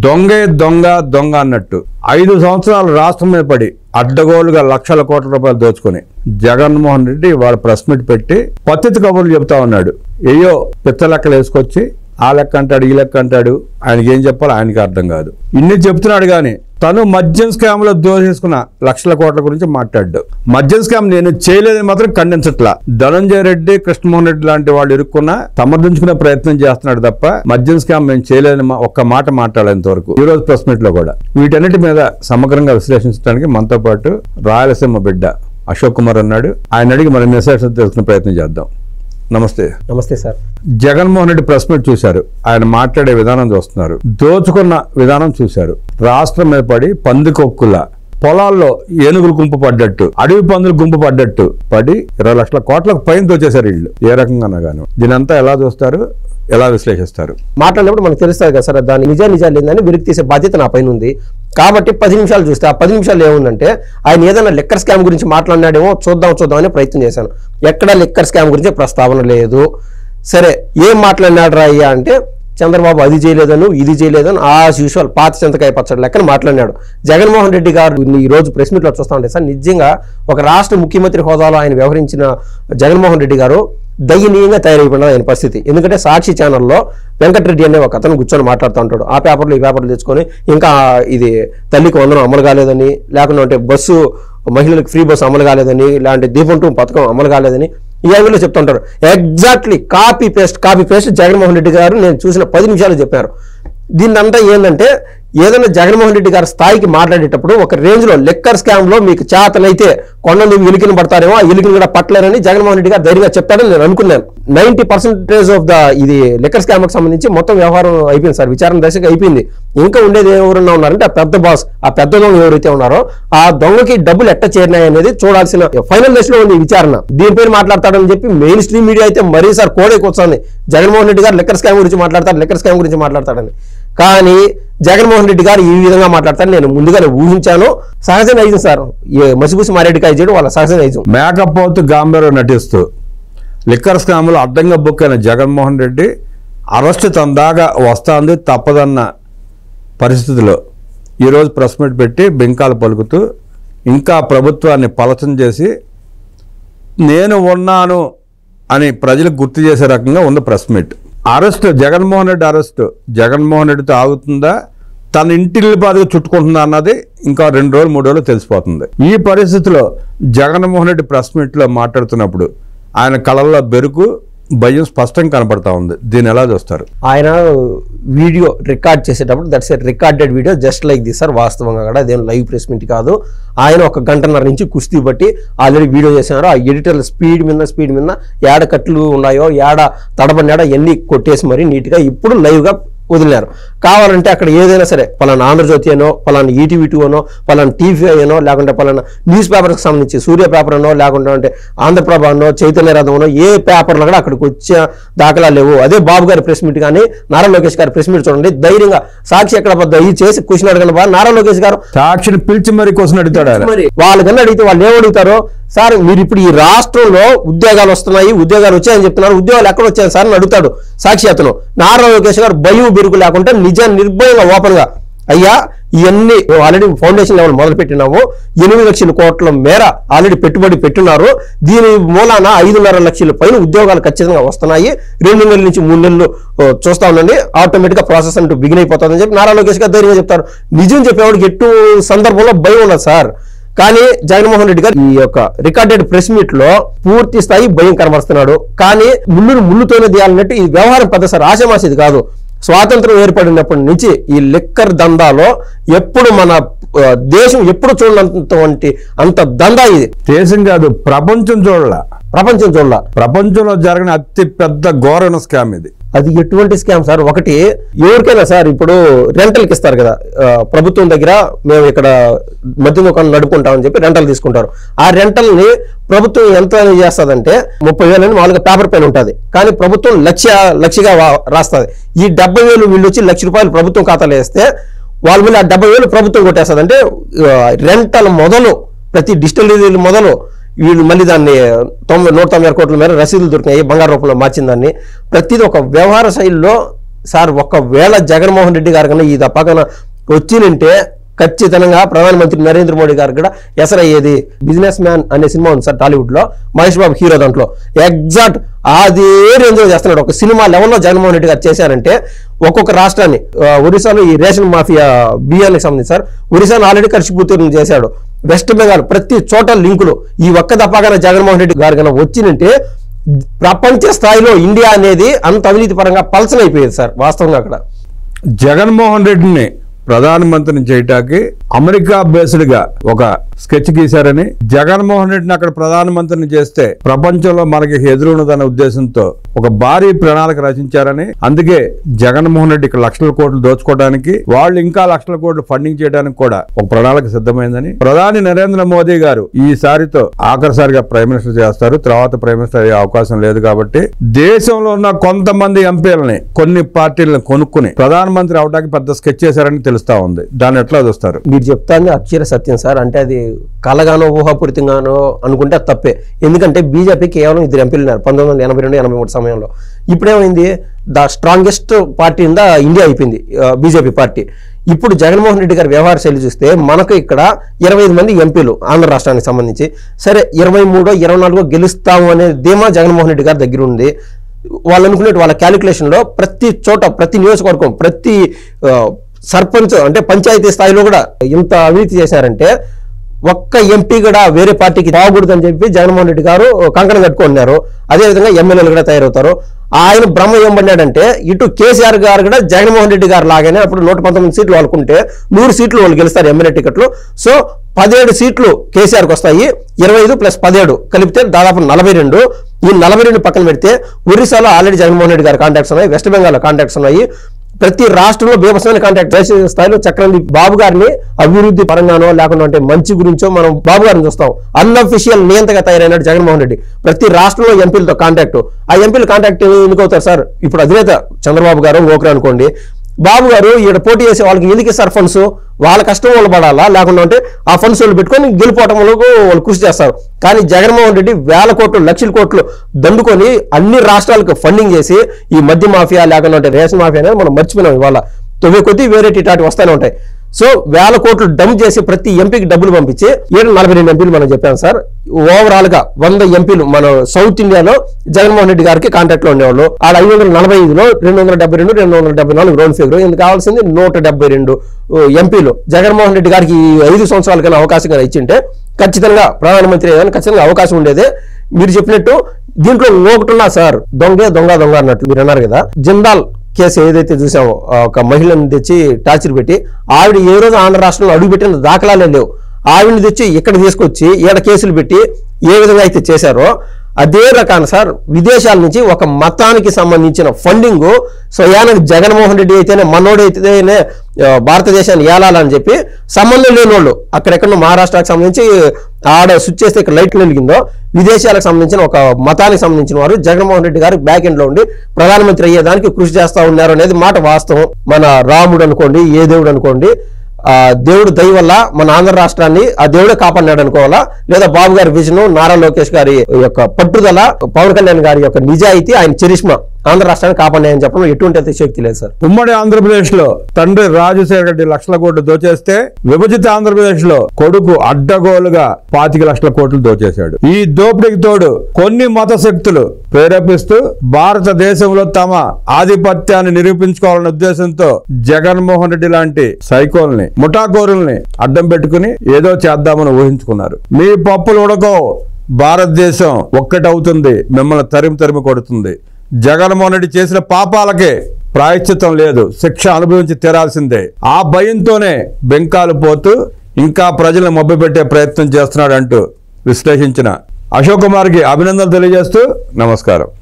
దొంగే దొంగ దొంగ అన్నట్టు 5 సంవత్సరాలు రాష్ట్రం మీద పడి అడ్డగోలుగా లక్షల కోట్ల రూపాయలు దోచుకుని జగన్మోహన్ రెడ్డి వాళ్ళ ప్రెస్ మీట్ పెట్టి పత్తితి కబుర్లు చెప్తా ఉన్నాడు. ఏయో పిచ్చ లెక్కలు వేసుకొచ్చి ఆ లెక్క అంటాడు, ఈ లెక్క అంటాడు. ఆయనకి ఏం చెప్పాలో ఆయనకి అర్థం కాదు. ఇన్ని చెప్తున్నాడు కానీ తను మద్యం స్కామ్ లో దోషేసుకున్న లక్షల కోట్ల గురించి మాట్లాడు. మద్యం స్కామ్ నేను చేయలేదని మాత్రం ఖండించట్లా. ధనంజయ రెడ్డి, కృష్ణమోహన్ రెడ్డి లాంటి వాళ్ళు ఇరుక్కున్నా సమర్థించుకునే ప్రయత్నం చేస్తున్నాడు తప్ప మద్యం స్కామ్ నేను చేయలేదని ఒక్క మాట మాట్లాడేంత వరకు ఈ రోజు ప్రెస్ మీట్ లో కూడా వీటన్నిటి మీద సమగ్రంగా విశ్లేషించడానికి మనతో పాటు రాయలసీమ బిడ్డ అశోక్ కుమార్ అన్నాడు. ఆయన అడిగి మనం మెసేజ్ తెలుసుకునే ప్రయత్నం చేద్దాం. నమస్తే. నమస్తే sir. Jaganmohan Reddy press meet చూశారు. ఆయన మాట్లాడే విధానం చూస్తున్నారు. దోచుకున్న విధానం చూశారు. రాష్ట్రం మీద పడి పందికొక్కుల పొలాల్లో ఏనుగులు గుంపు పడ్డట్టు, అడవి పందులు గుంపు పడ్డట్టు పడి 20 లక్షల కోట్లకు పైన దోచేశారు వీళ్ళు. ఏ రకంగా గాను దీనంతా ఎలా చూస్తారు, ఎలా విశ్లేషిస్తారు? మాట్లాడినప్పుడు మనకు తెలుస్తుంది కదా సార్, దాని నిజాలు ఏందని వెలికి తీసే బాధ్యత నా పైన ఉంది. కాబట్టి 10 నిమిషాలు చూస్తే ఆ 10 నిమిషాలు ఏముందంటే ఆయన ఏదైనా లిక్కర్ స్కామ్ గురించి మాట్లాడినాడేమో చూద్దాం అనే ప్రయత్నం చేశాను. ఎక్కడ లిక్కర్ స్కామ్ గురించి ప్రస్తావన లేదు. సరే ఏం మాట్లాడినాడు రా అయ్యా అంటే చంద్రబాబు అది చేయలేదను ఇది చేయలేదని యాజ్ యూజువల్ పాత చింతకాయ పచ్చడి లెక్కన మాట్లాడినాడు. జగన్మోహన్ రెడ్డి గారు ఈ రోజు ప్రెస్ మీట్లో చూస్తూ ఉంటే సార్, నిజంగా ఒక రాష్ట్ర ముఖ్యమంత్రి హోదాలో ఆయన వ్యవహరించిన జగన్మోహన్ రెడ్డి గారు దయనీయంగా తయారైపోయినది ఆయన పరిస్థితి. ఎందుకంటే సాక్షి ఛానల్లో వెంకటరెడ్డి అనే ఒక అతను కూర్చొని మాట్లాడుతూ ఉంటాడు. ఆ పేపర్లు ఈ పేపర్లు తెచ్చుకొని ఇంకా ఇది తల్లికి వందనం అమలు కాలేదని, లేకుండా బస్సు మహిళలకు ఫ్రీ బస్సు అమలు కాలేదని, ఇలాంటి దీపం 2 పథకం అమలు కాలేదని ఈ యాంగిల్లో చెప్తుంటారు. Exactly copy paste Jaganmohan Reddy garu నేను చూసిన 10 నిమిషాలు చెప్పారు. దీన్నంతా ఏంటంటే ఏదైనా జగన్మోహన్ రెడ్డి గారి స్థాయికి మాట్లాడేటప్పుడు ఒక రేంజ్ లో లిక్కర్ స్కామ్ లో మీకు చేతనైతే కొండలు ఎలికిన పడతారేమో, ఆ ఎలికిని కూడా పట్టలేరని జగన్మోహన్ రెడ్డి గారు ధైర్యంగా చెప్తాడని నేను అనుకున్నాను. 90% ఆఫ్ ద ఇది లిక్కర్ స్కామ్ కి సంబంధించి మొత్తం వ్యవహారం అయిపోయింది సార్, విచారణ దశగా అయిపోయింది. ఇంకా ఉండేది ఎవరన్నా ఉన్నారంటే ఆ పెద్ద బాస్, ఆ పెద్ద దొంగ ఎవరైతే ఉన్నారో ఆ దొంగకి డబ్బులు ఎట్ట చేరినాయి అనేది చూడాల్సిన ఫైనల్ దశలో ఉంది విచారణ. దీనిపైన మాట్లాడతాడని చెప్పి మెయిన్ స్ట్రీమ్ మీడియా అయితే మరీ సార్ కోడే కూర్చొని జగన్మోహన్ రెడ్డి గారు లిక్కర్ స్కామ్ గురించి మాట్లాడతాడని. కానీ జగన్మోహన్ రెడ్డి గారు ఈ విధంగా మాట్లాడతారని నేను ముందుగానే ఊహించాను. సహజ నైజం సార్, మసిపూసి మారేడుకాయ చేయడం వాళ్ళ సహజ నైజం. మేకపోతు గాంభీర్యం నటిస్తూ లిక్కర్ స్కామ్లో అడ్డంగా బుక్ అయిన జగన్మోహన్ రెడ్డి అరెస్ట్ తందాగా వస్తుంది తప్పదన్న పరిస్థితిలో ఈరోజు ప్రెస్ మీట్ పెట్టి బింకాలు పలుకుతూ ఇంకా ప్రభుత్వాన్ని పలచన చేసి నేను ఉన్నాను అని ప్రజలకు గుర్తు చేసే రకంగా ఉంది press meet. Arrest Jaganmohan Reddy arrest Jaganmohan రెడ్డితో ఆగుతుందా, తన ఇంటిల్లి బాధగా చుట్టుకుంటుందా అన్నది ఇంకా 2 రోజులు 3 రోజులు తెలిసిపోతుంది. ఈ పరిస్థితిలో జగన్మోహన్ రెడ్డి ప్రెస్ మీట్లో మాట్లాడుతున్నప్పుడు ఆయన కళల్లో బెరుకు భయం స్పష్టంగా కనపడతా ఉంది. దీన్ని ఎలా చూస్తారు? ఆయన వీడియో రికార్డ్ చేసేటప్పుడు that's a recorded video just like this sir. వాస్తవంగా కూడా అదేం లైవ్ ప్రెస్ మీట్ కాదు. ఆయన 1 గంటన్నర నుంచి కుస్తీ బట్టి ఆల్రెడీ వీడియో చేసినారు. ఆ ఎడిటర్ల స్పీడ్ మీద ఏడ కట్లు ఉన్నాయో, ఏడ తడబడినాడో ఎన్ని కొట్టేసి మరి నీట్గా ఇప్పుడు లైవ్గా వదిలినారు. కావాలంటే అక్కడ ఏదైనా సరే పలానా ఆంధ్రజ్యోతి అనో, పలానా ఈటీవీ 2 అనో, పలానా టీవీ అనో, లేకుంటే పలానా న్యూస్ పేపర్కి సంబంధించి సూర్య పేపర్ అనో, లేకుంటే అంటే ఆంధ్రప్రభ అనో, చైతన్య రథం అనో, ఏ పేపర్లో కూడా అక్కడికి వచ్చే దాఖలా లేవు. అదే బాబు గారి ప్రెస్ మీట్ కానీ నారా లోకేష్ గారి ప్రెస్ మీట్ చూడండి, ధైర్యంగా సాక్షి ఎక్కడ పద్ద ఈ చేసి క్వశ్చన్ అడగను బా నారా లోకేష్ గారు సాక్షిని పిలిచి మరి క్వశ్చన్ అడుగుతాడు. వాళ్ళకన్నా అడిగితే వాళ్ళు ఏమడుగుతారో, సార్ మీరు ఇప్పుడు ఈ రాష్ట్రంలో ఉద్యోగాలు వస్తున్నాయి, ఉద్యోగాలు వచ్చాయని చెప్తున్నారు, ఉద్యోగాలు ఎక్కడ వచ్చాయని సార్ అని అడుగుతాడు సాక్షి అతను. నారా లోకేష్ గారు భయం బెరుకు లేకుండా నిజాన్ని నిర్భయంగా ఓపెన్ గా, అయ్యా ఇవన్నీ ఆల్రెడీ ఫౌండేషన్ లెవెల్ మొదలు పెట్టినాము, 8 లక్షల కోట్ల మేర ఆల్రెడీ పెట్టుబడి పెట్టున్నారు, దీని మూలాన 5.5 లక్షల పైన ఉద్యోగాలు ఖచ్చితంగా వస్తున్నాయి, 2 నెలల నుంచి 3 నెలలు చూస్తా ఉండండి, ఆటోమేటిక్ గా ప్రాసెస్ అంటూ బిగిన్ అయిపోతుందని చెప్పి నారా లోకేష్ గారు ధైర్యంగా చెప్తారు. నిజం చెప్పేవాడికి ఎటు సందర్భంలో భయం ఉన్నది సార్. కానీ జగన్మోహన్ రెడ్డి గారు ఈ యొక్క రికార్డెడ్ ప్రెస్ మీట్ లో పూర్తి స్థాయి భయం కనబరుస్తున్నాడు. కానీ ముళ్ళుతోనే తీయాలన్నట్టు ఈ వ్యవహారం పెద్ద సార్ ఆశమాసేది కాదు. స్వాతంత్రం ఏర్పడినప్పటి నుంచి ఈ లిక్కర్ దందాలో ఎప్పుడు మన దేశం ఎప్పుడు చూడనంత అంత దందా ఇది. దేశం కాదు ప్రపంచం చూడాల. ప్రపంచంలో జరిగిన అతి పెద్ద ఘోరణ స్కామ్ ఇది. అది ఎటువంటి స్కామ్ సార్? ఒకటి ఎవరికైనా సార్ ఇప్పుడు రెంటల్కి ఇస్తారు కదా, ప్రభుత్వం దగ్గర మేము ఇక్కడ మద్యం దుకాణం నడుపుకుంటామని చెప్పి రెంటల్ తీసుకుంటారు. ఆ రెంటల్ని ప్రభుత్వం ఎంత చేస్తుందంటే 30,000 అని మామూలుగా పేపర్ పైన ఉంటుంది, కానీ ప్రభుత్వం లక్షగా రాస్తుంది. ఈ 70,000 వీళ్ళు వచ్చి ₹1,00,000 ప్రభుత్వం ఖాతాలో వేస్తే వాళ్ళ మీద ఆ 70,000 ప్రభుత్వం కొట్టేస్తుంది. అంటే రెంటల్ మొదలు ప్రతి డిజిటల్ మొదలు వీళ్ళు మళ్ళీ దాన్ని 190 కోట్ల మేర రసీదులు దొరికినాయి, బంగారు రూపంలో మార్చిన దాన్ని. ప్రతిదీ ఒక వ్యవహార శైలిలో సార్ ఒకవేళ జగన్మోహన్ రెడ్డి గారు కన్నా ఈ తప్పకన వచ్చినంటే ఖచ్చితంగా ప్రధానమంత్రి నరేంద్ర మోడీ గారు కూడా ఎసరయ్యేది. బిజినెస్ మ్యాన్ అనే సినిమా ఉంది సార్ టాలీవుడ్ లో, మహేష్ బాబు హీరో. దాంట్లో ఎగ్జాక్ట్ అదే రేంజ్ లో చేస్తున్నాడు. ఒక సినిమా లెవెల్లో జగన్మోహన్ రెడ్డి గారు చేశారంటే ఒక్కొక్క రాష్ట్రాన్ని, ఒరిస్సాలో ఈ రేషన్ మాఫియా బియ్యానికి సంబంధించి సార్ ఒరిస్సాను ఆల్రెడీ కర్షిపూర్తి చేశాడు. వెస్ట్ బెంగాల్ ప్రతి చోట లింకులు. ఈ ఒక్క తప్పగా జగన్మోహన్ రెడ్డి గారు కన్నా వచ్చినంటే ప్రపంచ స్థాయిలో ఇండియా అనేది అంత అవినీతి పరంగా పలసనైపోయేది సార్ వాస్తవంగా. అక్కడ జగన్మోహన్ రెడ్డిని ప్రధానమంత్రిని చేయటానికి అమెరికా బేస్డ్ గా ఒక స్కెచ్ గీశారని, జగన్మోహన్ రెడ్డిని అక్కడ ప్రధానమంత్రిని చేస్తే ప్రపంచంలో మనకి ఎదురున్నదనే ఉద్దేశంతో ఒక భారీ ప్రణాళిక రచించారని, అందుకే జగన్మోహన్ రెడ్డి ఇక్కడ లక్షల కోట్లు దోచుకోవడానికి, వాళ్ళు ఇంకా లక్షల కోట్లు ఫండింగ్ చేయడానికి కూడా ఒక ప్రణాళిక సిద్ధమైందని, ప్రధాని నరేంద్ర మోదీ గారు ఈసారితో ఆఖరిసారిగా ప్రైమ్ మినిస్టర్ చేస్తారు, తర్వాత ప్రైమ్ మినిస్టర్ అయ్యే అవకాశం లేదు కాబట్టి దేశంలో ఉన్న కొంతమంది ఎంపీలని కొన్ని పార్టీలను కొనుక్కుని ప్రధానమంత్రి అవడానికి పెద్ద స్కెచ్ చేశారని తెలుస్తా ఉంది. దాన్ని ఎట్లా చూస్తారు? మీరు చెప్తాను అక్షర సత్యం సార్. అంటే అది కలగానో ఊహాపూరితంగానో అనుకుంటే అది తప్పే. ఎందుకంటే బీజేపీ కేవలం 2 ఎంపీలు ఉన్నారు 1982-83 సమయంలో. ఇప్పుడేమైంది, the strongest party in the India అయిపోయింది బీజేపీ పార్టీ. ఇప్పుడు జగన్మోహన్ రెడ్డి గారి వ్యవహార శైలి చూస్తే మనకు ఇక్కడ 25 మంది ఎంపీలు ఆంధ్ర రాష్ట్రానికి సంబంధించి. సరే 23, 24 గెలుస్తాము అనే ధీమా జగన్మోహన్ రెడ్డి గారి దగ్గర ఉంది. వాళ్ళు అనుకునేట్టు వాళ్ళ క్యాలిక్యులేషన్ లో ప్రతి చోట, ప్రతి నియోజకవర్గం, ప్రతి సర్పంచ్ అంటే పంచాయతీ స్థాయిలో కూడా ఇంత అవినీతి చేశారంటే ఒక్క ఎంపీ కూడా వేరే పార్టీకి రాకూడదని చెప్పి జగన్మోహన్ రెడ్డి గారు కంకణం కట్టుకున్నారు. అదేవిధంగా ఎమ్మెల్యేలు కూడా తయారవుతారు. ఆయన బ్రహ్మ ఏం పడినాడంటే ఇటు కేసీఆర్ గారు కూడా జగన్మోహన్ రెడ్డి గారు లాగానే అప్పుడు 119 సీట్లు వాళ్ళకుంటే 100 సీట్లు వాళ్ళు గెలుస్తారు ఎమ్మెల్యే టికెట్లు. సో 17 సీట్లు కేసీఆర్కి వస్తాయి. 25 + 17 కలిపితే దాదాపు 42. ఈ 42 పక్కన పెడితే ఒరిస్సాలో ఆల్రెడీ జగన్మోహన్ రెడ్డి గారి కాంటాక్ట్స్ ఉన్నాయి, వెస్ట్ బెంగాల్లో కాంటాక్ట్స్ ఉన్నాయి. ప్రతి రాష్ట్రంలో బీభత్సమైన కాంటాక్ట్. దేశ స్థాయిలో చక్రంది బాబు గారిని అభివృద్ధి పరంగానో లేకుండా అంటే మంచి గురించో మనం బాబు గారిని చూస్తాం. అన్అఫిషియల్ నియంతగా తయారైనాడు జగన్మోహన్ రెడ్డి. ప్రతి రాష్ట్రంలో ఎంపీలతో కాంటాక్ట్. ఆ ఎంపీలు కాంటాక్ట్ ఎన్నికవుతారు సార్? ఇప్పుడు అధినేత చంద్రబాబు గారు ఓకరు అనుకోండి, బాబు గారు ఇక్కడ పోటీ చేసే వాళ్ళకి ఎందుకు ఇస్తారు ఫండ్స్? వాళ్ళ కష్టం వాళ్ళు పడాలా, లేకుండా అంటే ఆ ఫండ్స్ వాళ్ళు పెట్టుకొని గెలిపోవటంలో వాళ్ళు కృషి చేస్తారు. కానీ జగన్మోహన్ రెడ్డి వేల కోట్లు, లక్షల కోట్లు దండుకొని అన్ని రాష్ట్రాలకు ఫండింగ్ చేసి ఈ మద్య మాఫియా లేకుండా అంటే రేషన్ మాఫియా అనేది మనం మర్చిపోయినాం. ఇవాళ 9 కొద్ది వేరే టిటాటి వస్తూనే ఉంటాయి. సో వేల కోట్లు డంప్ చేసి ప్రతి ఎంపీకి డబ్బులు పంపించి 42 ఎంపీలు మనం చెప్పాం సార్. ఓవరాల్ గా 100 ఎంపీలు మన సౌత్ ఇండియాలో జగన్మోహన్ రెడ్డి గారికి కాంటాక్ట్ లో ఉండేవాళ్ళు. ఆడ 545లో 272, 274 గ్రౌండ్ ఫిగర్. ఎందుకు కావాల్సింది 172 ఎంపీలు. జగన్మోహన్ రెడ్డి గారికి 5 సంవత్సరాల కన్నా అవకాశం కన్నా ఇచ్చింటే ఖచ్చితంగా ప్రధానమంత్రి అయ్యాలని ఖచ్చితంగా అవకాశం ఉండేదే. మీరు చెప్పినట్టు దీంట్లో ఒకటున్నా సార్, దొంగ అన్నట్లు మీరు అన్నారు కదా. జిందాల్ కేసు ఏదైతే చూసామో, ఒక మహిళను తెచ్చి టార్చర్ పెట్టి ఆవిడ ఏ రోజు ఆంధ్ర రాష్ట్రంలో అడుగుపెట్టిన దాఖలాలే లేవు. ఆవిడని తెచ్చి ఇక్కడ తీసుకొచ్చి ఈడ కేసులు పెట్టి ఏ విధంగా అయితే చేశారో అదే రకాన సార్ విదేశాల నుంచి ఒక మతానికి సంబంధించిన ఫండింగ్ స్వయానికి జగన్మోహన్ రెడ్డి అయితేనే మనోడైతేనే భారతదేశాన్ని ఏలాలని చెప్పి సంబంధం లేని వాళ్ళు అక్కడెక్కడ మహారాష్ట్రకు సంబంధించి ఆడ స్విచ్ చేస్తే ఇక్కడ లైట్లు వెలిగిందో విదేశాలకు సంబంధించిన ఒక మతానికి సంబంధించిన వారు జగన్మోహన్ రెడ్డి గారు బ్యాక్ ఎండ్ లో ఉండి ప్రధానమంత్రి అయ్యేదానికి కృషి చేస్తా ఉన్నారు అనేది మాట వాస్తవం. మన రాముడు అనుకోండి, ఏ దేవుడు అనుకోండి, ఆ దేవుడు దయ వల్ల మన ఆంధ్ర రాష్ట్రాన్ని ఆ దేవుడే కాపాడినాడు అనుకోవాలా, లేదా బాబు గారి విజన్, నారా లోకేష్ గారి యొక్క పట్టుదల, పవన్ కళ్యాణ్ గారి యొక్క నిజాయితీ, ఆయన చరిష్మా ఆంధ్ర రాష్ట్రాన్ని కాపాడినాయని చెప్పడం ఎటువంటి అతిశక్తి లేదు సార్. ఉమ్మడి ఆంధ్రప్రదేశ్ లో తండ్రి రాజశేఖర రెడ్డి లక్షల కోట్లు దోచేస్తే విభజిత ఆంధ్రప్రదేశ్ లో కొడుకు అడ్డగోలుగా 25 లక్షల కోట్లు దోచేశాడు. ఈ దోపిడీకి తోడు కొన్ని మత శక్తులు ప్రేరేపిస్తూ భారతదేశంలో తమ ఆధిపత్యాన్ని నిరూపించుకోవాలనే ఉద్దేశంతో జగన్మోహన్ రెడ్డి లాంటి సైకోల్ని, ముఠాకోరుల్ని అడ్డం పెట్టుకుని ఏదో చేద్దామని ఊహించుకున్నారు. మీ పప్పులు ఉడకో, భారతదేశం ఒక్కటవుతుంది, మిమ్మల్ని తరిమి కొడుతుంది. జగన్మోహన్ రెడ్డి చేసిన పాపాలకే ప్రాయశ్చిత్తం లేదు, శిక్ష అనుభవించి తీరాల్సిందే. ఆ భయంతోనే బెంకాలు పోతూ ఇంకా ప్రజలను మభ్యపెట్టే ప్రయత్నం చేస్తున్నాడు అంటూ విశ్లేషించిన అశోక్ కుమార్కి అభినందనలు తెలియజేస్తూ నమస్కారం.